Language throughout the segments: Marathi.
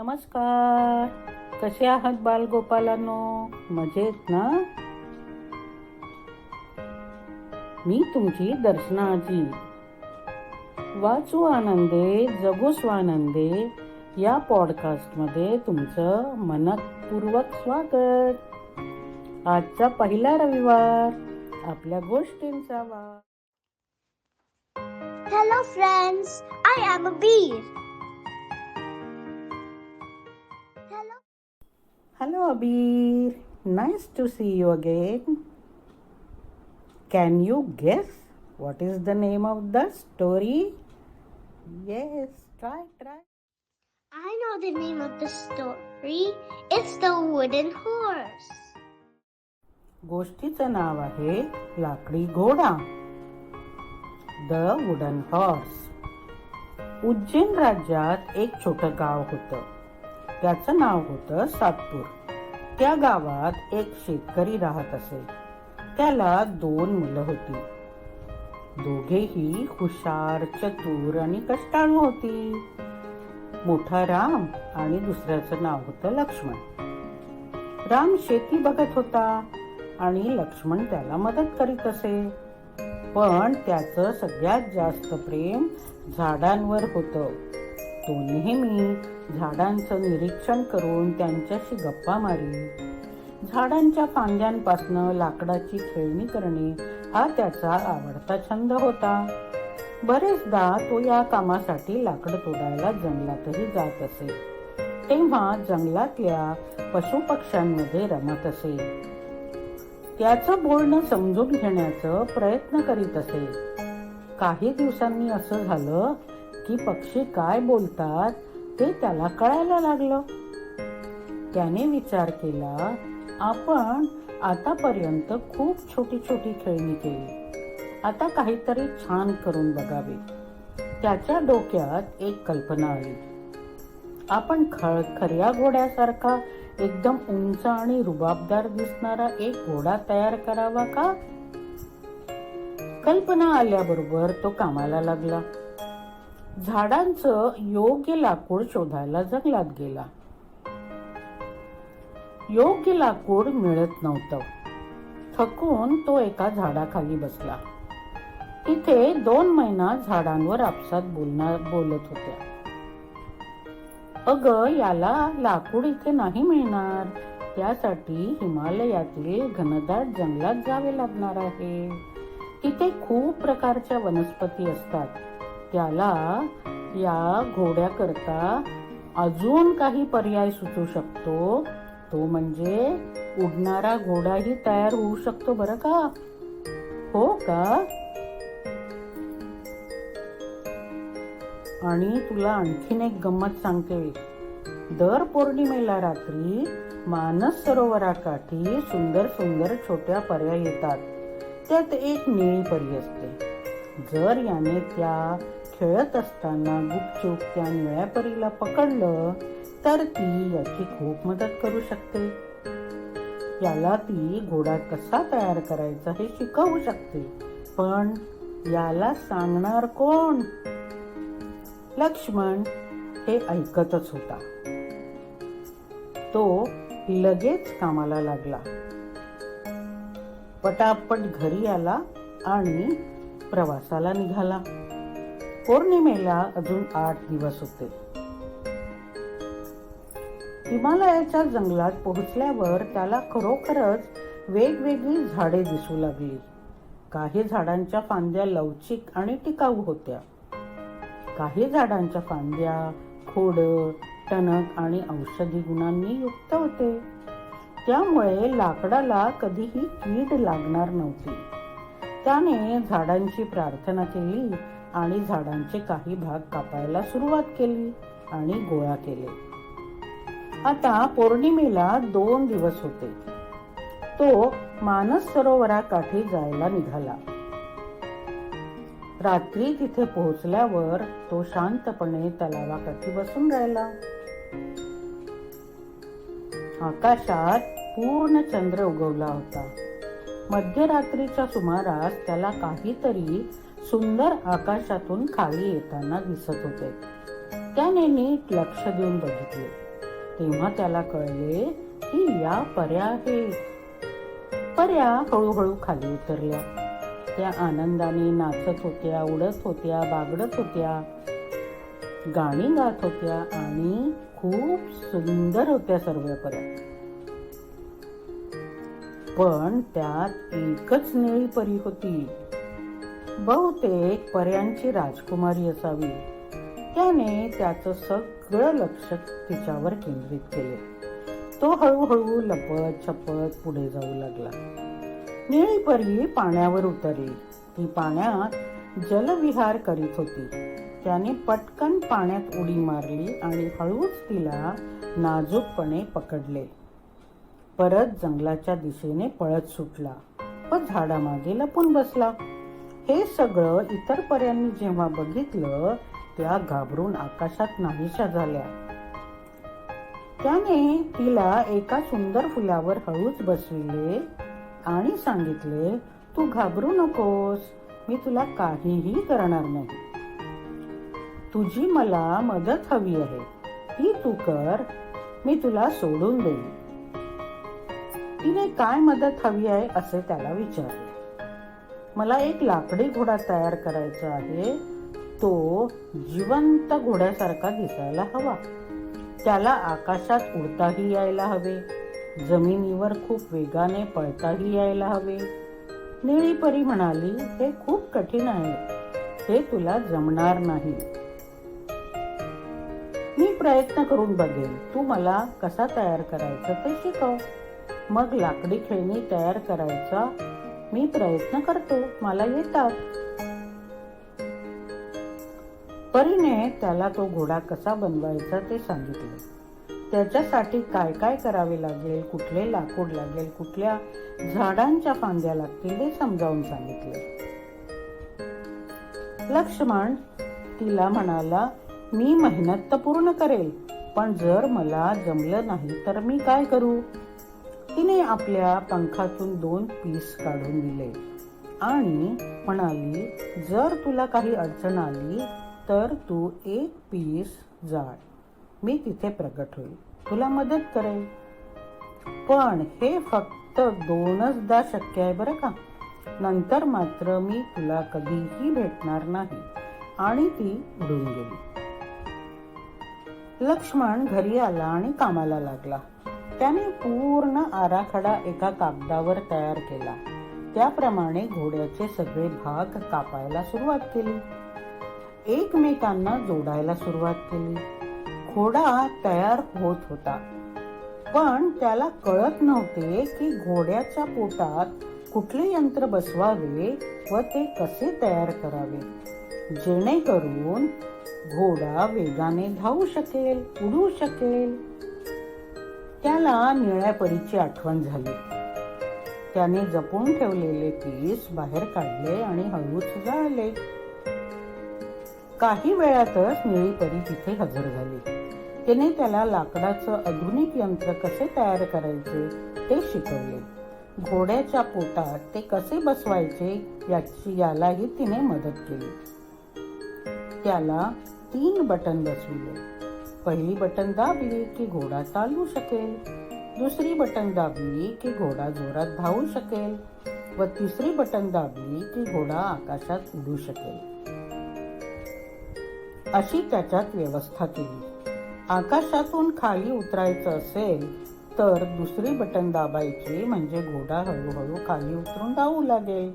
नमस्कार. कसे आहात बालगोपालांनो? मजेत ना? मी तुमची दर्शना आजी. वाचू आनंदे जगू स्वानंदे या पॉडकास्ट मध्ये तुमचं मनपूर्वक स्वागत. आजचा पहिला रविवार, आपल्या गोष्टींचा वार. Hello friends, I am a bee. Hello Abir, nice to see you again. Can you guess what is the name of the story? Yes, try. I know the name of the story. It's the wooden horse. गोष्टीचं नाव आहे लाकडी घोडा. The wooden horse. उज्जैन राज्यात एक छोटं गाव होतं. त्याचं नाव होतं सातपूर. त्या गावात एक शेतकरी राहत असे. त्याला 2 मुलं होती. दोघेही हुशार, चतुर आणि कष्टाळू होती. मोठा राम आणि दुसऱ्याचं नाव होतं लक्ष्मण. राम शेती बघत होता आणि लक्ष्मण त्याला मदत करीत असे. पण त्याचं सगळ्यात जास्त प्रेम झाडांवर होतं. तो नेहमी झाडांचं निरीक्षण करून त्यांच्याशी गप्पा मारी. झाडांच्या फांद्यांपासनं लाकडाची खेळणी करणे हा त्याचा आवडता छंद होता. बरेचदा तो या कामासाठी लाकड तोडायला जंगलातही जात असे. तेव्हा जंगलातल्या पशुपक्ष्यांमध्ये रमत असे. त्याचं बोलणं समजून घेण्याचा प्रयत्न करीत असे. काही दिवसांनी असं झालं की पक्षी काय बोलतात ते त्याला कळायला लागलं. त्याने विचार केला, आपण आतापर्यंत खूप छोटी छोटी खेळणी केली, आता काहीतरी छान करून बघावे. त्याच्या डोक्यात एक कल्पना आली. आपण खऱ्या घोड्यासारखा एकदम उंच आणि रुबाबदार दिसणारा एक घोडा तयार करावा का? कल्पना आल्याबरोबर तो कामाला लागला. झाडांचं योग्य लाकूड शोधायला जंगलात गेला. योग्य लाकूड मिळत नव्हतं. थकून तो एका झाडाखाली बसला. तिथे 2 मैना झाडांवर आपसात बोलत होत्या. अगं, याला लाकूड इथे नाही मिळणार. त्यासाठी हिमालयातील घनदाट जंगलात जावे लागणार आहे. तिथे खूप प्रकारच्या वनस्पती असतात. त्याला या घोड्याकरता अजून काही पर्याय सुचू शकतो. तो म्हणजे उडणारा घोडाही तयार होऊ शकतो बरं का? हो का? आणि तुला आणखीन एक गंमत सांगते. दर पौर्णिमेला रात्री मानस सरोवराकाठी सुंदर सुंदर छोट्या पऱ्या येतात. त्यात एक निळी परी असते. जर याने त्या खेळत असताना गुपचूप त्या निळ्या परीला पकडलं तर ती याची खूप मदत करू शकते. याला ती घोडा कसा तयार करायचा हे शिकवू शकते. पण याला सांगणार कोण? लक्ष्मण हे ऐकतच होता. तो लगेच कामाला लागला. पटापट घरी आला आणि प्रवासाला निघाला. पौर्णिमेला अजून 8 दिवस होते. हिमालयाच्या जंगलात पोहोचल्यावर त्याला खरोखरच वेगवेगळी झाडे दिसू लागली. काही झाडांच्या फांद्या लवचिक आणि टिकाऊ होत्या. काही झाडांच्या फांद्या खोडं, टणक आणि औषधी गुणांनी युक्त होते. त्यामुळे लाकडाला कधीही कीड लागणार नव्हती. त्याने झाडांची प्रार्थना केली आणि झाडांचे काही भाग कापायला सुरुवात केली आणि गोळा केले. आता पौर्णिमेला 2 दिवस होते. तो मानस सरोवराकाठी जायला निघाला. रात्री तिथे पोहोचल्यावर तो शांतपणे तलावाकाठी बसून राहिला. आकाशात पूर्ण चंद्र उगवला होता. मध्यरात्रीच्या सुमारास त्याला काहीतरी सुंदर आकाशातून खाली येताना दिसत होते. त्याने नीट लक्ष देऊन बघितले. तेव्हा त्याला कळले की या पऱ्या आहेत. पऱ्या हळूहळू खाली उतरल्या. त्या आनंदाने नाचत होत्या, उडत होत्या, बागडत होत्या, गाणी गात होत्या आणि खूप सुंदर होत्या सर्व पऱ्या. पण त्यात एकच निळी परी होती. बहुतेक पर्यांची राजकुमारी असावी. त्याने त्याचं सगळं लक्ष तिच्यावर केंद्रित केले. तो हळूहळू लपत छपत पुढे जाऊ लागला. निळी परी पाण्यावर उतरली. ती पाण्यात जलविहार करीत होती. त्याने पटकन पाण्यात उडी मारली आणि हळूच तिला नाजूकपणे पकडले. परत जंगलाच्या दिशेने पळत सुटला व झाडामागे लपून बसला. हे सगळं इतर पर्यांनी जेव्हा बघितलं त्या घाबरून आकाशात नाहीशा झाल्या. त्याने तिला एका सुंदर फुलावर हळूच बसविले आणि सांगितले, तू घाबरू नकोस, मी तुला काहीही करणार नाही. तुझी मला मदत हवी आहे, ती तू कर, मी तुला सोडून देईन. तिने काय मदत हवी आहे असे त्याला विचारले. मला एक लाकडी घोडा तयार करायचा आहे. तो जिवंत घोड्यासारखा दिसायला हवा. त्याला आकाशात उडताही यायला हवे, जमिनीवर खूप वेगाने पळताही यायला हवे. निळी परी म्हणाली, हे खूप कठीण आहे, हे तुला जमणार नाही. मी प्रयत्न करून बघेन, तू मला कसा तयार करायचं ते शिकव. मग लाकडी खेळणी तयार करायचा मी प्रयत्न करतो, मला येतात. परीने त्याला तो घोडा कसा बनवायचा ते सांगितले. त्याच्यासाठी काय काय करावे लागेल, कुठले लाकूड लागेल, कुठल्या झाडांच्या फांद्या लागतील हे समजावून सांगितले. लक्ष्मण तिला म्हणाला, मी मेहनत तर पूर्ण करेल, पण जर मला जमलं नाही तर मी काय करू? तिने आपल्या पंखातून 2 पीस काढून दिले आणि म्हणाली, जर तुला काही अडचण आली तर तू 1 पीस जाळ, मी तिथे प्रगट होईल, तुला मदत करेल. पण हे फक्त 2दा शक्य आहे बरं का, नंतर मात्र मी तुला कधीही भेटणार नाही. आणि ती उडून गेली. लक्ष्मण घरी आला आणि कामाला लागला. त्याने पूर्ण आराखडा एका कागदावर तयार केला. त्याप्रमाणे घोड्याचे सगळे भाग कापायला सुरुवात केली, एकमेकांना जोडायला सुरुवात केली. घोडा तयार होत होता, पण त्याला कळत नव्हते की घोड्याच्या पोटात कुठले यंत्र बसवावे व ते कसे तयार करावे, जेणेकरून घोडा वेगाने धावू शकेल, उडू शकेल. त्याला निळ्या परीची आठवण झाली. त्याने जपून ठेवलेले पीस बाहेर काढले आणि हळूच जाळले. काही वेळातच निळी परी तिथे हजर झाली. तिने त्याला लाकडाचं आधुनिक यंत्र कसे तयार करायचे ते शिकवले. घोड्याच्या पोटात ते कसे बसवायचे यालाही तिने मदत केली. त्याला 3 बटन बसविले. पहिली बटन दाबली की घोडा चालू शकेल, दुसरी बटन दाबली की घोडा जोरात धावू शकेल व तिसरी बटन दाबली की घोडा आकाशात उडू शकेल. अशी त्याच्यात व्यवस्था केली. आकाशातून खाली उतरायचं असेल तर दुसरी बटन दाबायची, म्हणजे घोडा हळूहळू खाली उतरून धावू लागेल.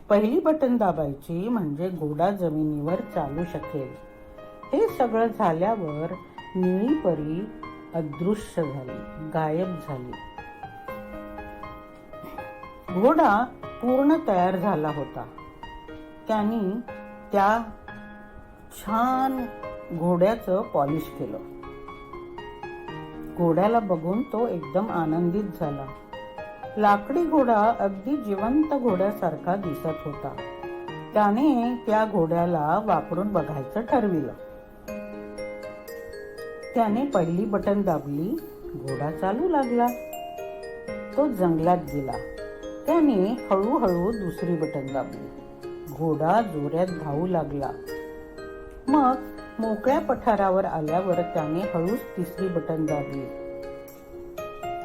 पहिली बटन दाबायची म्हणजे घोडा जमिनीवर चालू शकेल. हे सगळं झाल्यावर निळी परी अदृश्य झाली, गायब झाली. घोडा पूर्ण तयार झाला होता. त्यांनी त्या छान घोड्याचं पॉलिश केलं. घोड्याला बघून तो एकदम आनंदित झाला. लाकडी घोडा अगदी जिवंत घोड्यासारखा दिसत होता. त्याने त्या घोड्याला वापरून बघायचं ठरविलं. त्याने पहिली बटन दाबली, घोडा चालू लागला. तो जंगलात गेला. त्याने हळूहळू दुसरी बटन दाबली, घोडा जोरात धावू लागला. मग मोकळ्या पठारावर आल्यावर त्याने हळूच तिसरी बटन दाबली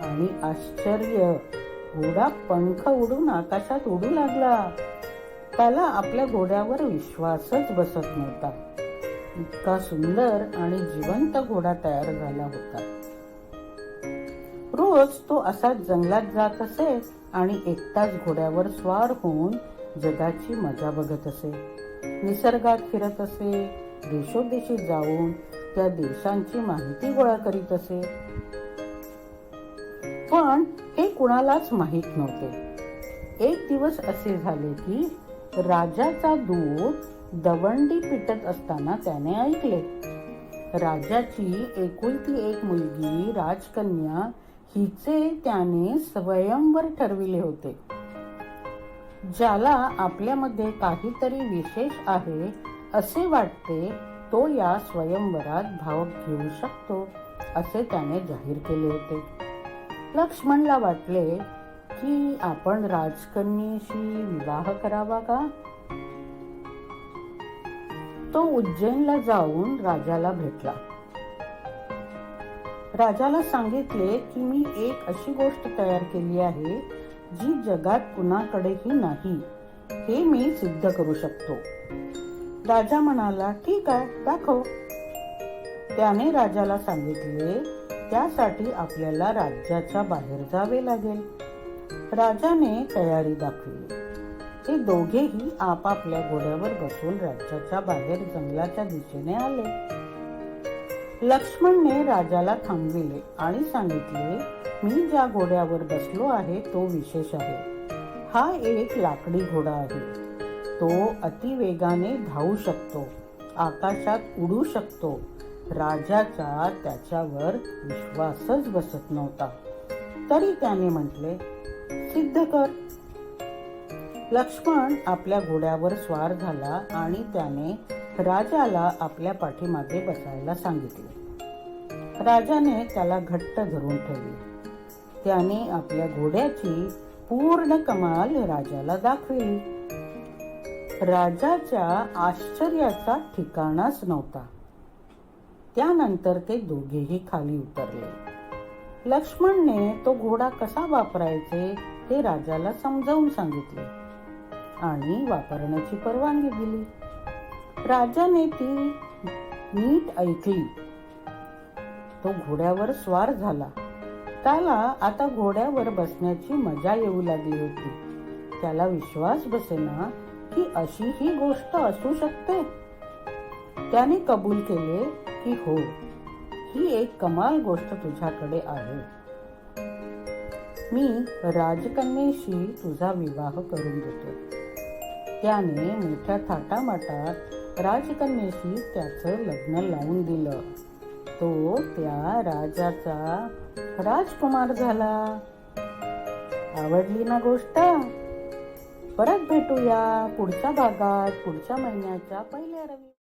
आणि आश्चर्य, घोडा पंख उडून आकाशात उडू लागला. त्याला आपल्या घोड्यावर विश्वासच बसत नव्हता. इतका सुंदर आणि जिवंत घोडा तयार झाला होता. रोज तो असाच जंगलात जात असे आणि एकटाच घोड्यावर स्वार होऊन जगाची मजा बघत असे. निसर्गात फिरत असे, देशोदेशी जाऊन त्या देशांची माहिती गोळा करीत असे. पण हे कुणालाच माहित नव्हते. एक दिवस असे झाले की राजाचा दूत दवंडी पिटत असताना त्याने ऐकले. राजाची एकुलती एक मुलगी राजकन्या हिचे त्याने स्वयंवर ठरविले होते. ज्याला आपल्यामध्ये काहीतरी विशेष आहे असे वाटते तो या स्वयंवरात भाग घेऊ शकतो असे त्याने जाहीर केले होते. लक्ष्मणला वाटले की आपण राजकन्येशी विवाह करावा का? तो उज्जैनला जाऊन राजाला भेटला. राजाला सांगितले की मी एक अशी गोष्ट तयार केली आहे जी जगात कुणाकडेही नाही, हे मी सिद्ध करू शकतो. राजा म्हणाला, ठीक आहे, दाखव. त्याने राजाला सांगितले त्यासाठी आपल्याला राज्याच्या बाहेर जावे लागेल. राजाने तयारी दाखवली. ते दोघेही आपापल्या घोड्यावर बसून राज्याच्या बाहेर जंगलाच्या दिशेने आले. लक्ष्मणने राजाला थांबविले आणि सांगितले, मी ज्या घोड्यावर बसलो आहे तो विशेष आहे. हा एक लाकडी घोडा आहे. तो अतिवेगाने धावू शकतो, आकाशात उडू शकतो. राजाचा त्याच्यावर विश्वासच बसत नव्हता. तरी त्याने म्हटले, सिद्ध कर. लक्ष्मण आपल्या घोड्यावर स्वार झाला आणि त्याने राजाला आपल्या पाठीमागे बसायला सांगितले. राजाने त्याला घट्ट धरून ठेवले. त्याने आपल्या घोड्याची पूर्ण कमाल राजाला दाखविली. राजाच्या आश्चर्याचा ठिकाणाच नव्हता. त्यानंतर ते दोघेही खाली उतरले. लक्ष्मणने तो घोडा कसा वापरायचे ते राजाला समजावून सांगितले आणि वापरण्याची परवानगी दिली. राजाने ती नीट ऐकली. तो घोड्यावर स्वार झाला. त्याला आता घोड्यावर बसण्याची मजा येऊ लागली होती. त्याला विश्वास बसेना की अशी ही गोष्ट असू शकते. त्याने कबूल केले की हो, ही एक कमाल गोष्ट तुझ्याकडे आहे. मी राजकन्येशी तुझा विवाह करून देतो. त्याने मोठ्या थाटामाटात राजकन्येशी त्याचं लग्न लावून दिलं. तो त्या राजाचा राजकुमार झाला. आवडली ना गोष्ट? परत भेटूया पुढच्या भागात, पुढच्या महिन्याच्या पहिल्या रविवारी.